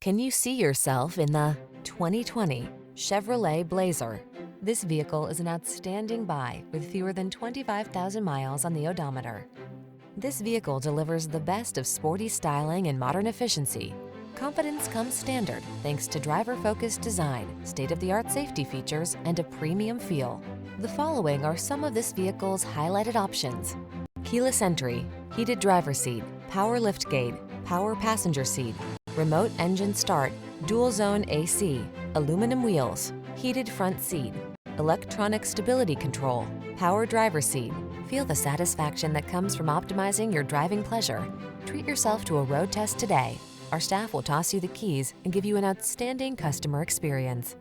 Can you see yourself in the 2020 Chevrolet Blazer? This vehicle is an outstanding buy with fewer than 25,000 miles on the odometer. This vehicle delivers the best of sporty styling and modern efficiency. Confidence comes standard thanks to driver-focused design, state-of-the-art safety features, and a premium feel. The following are some of this vehicle's highlighted options: keyless entry, heated driver's seat, power liftgate, power passenger seat, remote engine start, dual zone AC, aluminum wheels, heated front seat, electronic stability control, power driver seat. Feel the satisfaction that comes from optimizing your driving pleasure. Treat yourself to a road test today. Our staff will toss you the keys and give you an outstanding customer experience.